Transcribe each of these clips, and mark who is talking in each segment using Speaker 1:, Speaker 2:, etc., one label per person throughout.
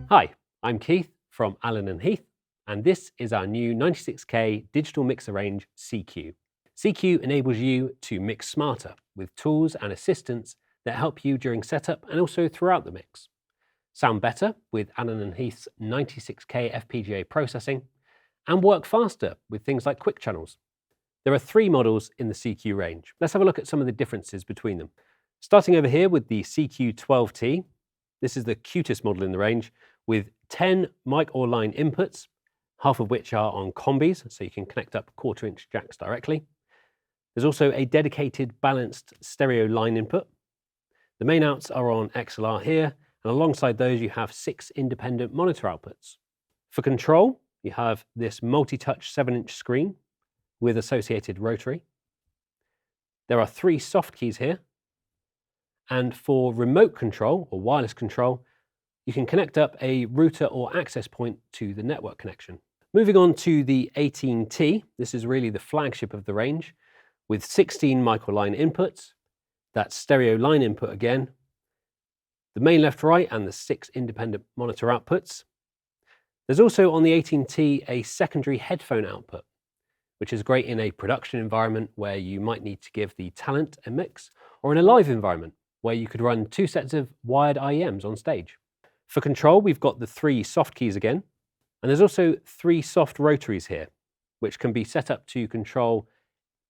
Speaker 1: Hi, I'm Keith from Allen & Heath, and this is our new 96K digital mixer range CQ. CQ enables you to mix smarter with tools and assistants that help you during setup and also throughout the mix. Sound better with Allen & Heath's 96K FPGA processing, and work faster with things like quick channels. There are 3 models in the CQ range. Let's have a look at some of the differences between them. Starting over here with the CQ12T, this is the cutest model in the range with 10 mic or line inputs, half of which are on combis, so you can connect up 1/4-inch jacks directly. There's also a dedicated balanced stereo line input. The main outs are on XLR here, and alongside those you have 6 independent monitor outputs. For control, you have this multi-touch 7-inch screen with associated rotary. There are 3 soft keys here, and for remote control or wireless control, you can connect up a router or access point to the network connection. Moving on to the 18T, this is really the flagship of the range, with 16 microline inputs, that's stereo line input again, the main left-right and the 6 independent monitor outputs. There's also on the 18T a secondary headphone output, which is great in a production environment where you might need to give the talent a mix, or in a live environment where you could run 2 sets of wired IEMs on stage. For control, we've got the 3 soft keys again, and there's also 3 soft rotaries here, which can be set up to control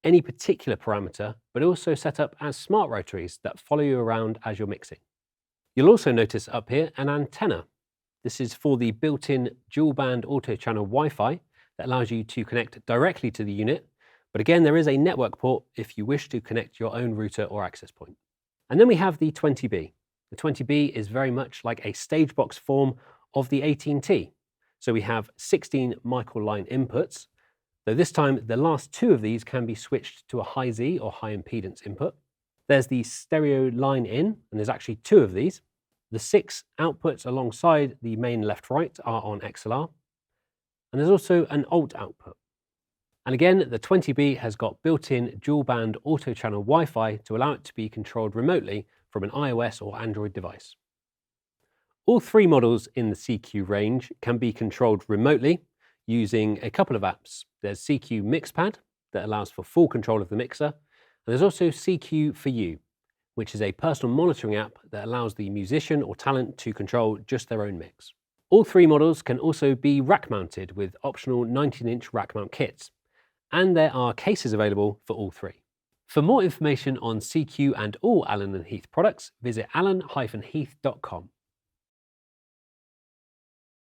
Speaker 1: any particular parameter, but also set up as smart rotaries that follow you around as you're mixing. You'll also notice up here an antenna. This is for the built-in dual-band auto-channel Wi-Fi that allows you to connect directly to the unit, but again, there is a network port if you wish to connect your own router or access point. And then we have the 20B. The 20B is very much like a stage box form of the 18T. So we have 16 microline inputs, though this time the last 2 of these can be switched to a high Z or high impedance input. There's the stereo line in, and there's actually 2 of these. The 6 outputs alongside the main left-right are on XLR, and there's also an alt output. And again, the 20B has got built-in dual-band auto-channel Wi-Fi to allow it to be controlled remotely from an iOS or Android device. All 3 models in the CQ range can be controlled remotely using a couple of apps. There's CQ Mixpad that allows for full control of the mixer, and there's also CQ for You, which is a personal monitoring app that allows the musician or talent to control just their own mix. All 3 models can also be rack-mounted with optional 19-inch rack mount kits, and there are cases available for all 3. For more information on CQ and all Allen & Heath products, visit allen-heath.com.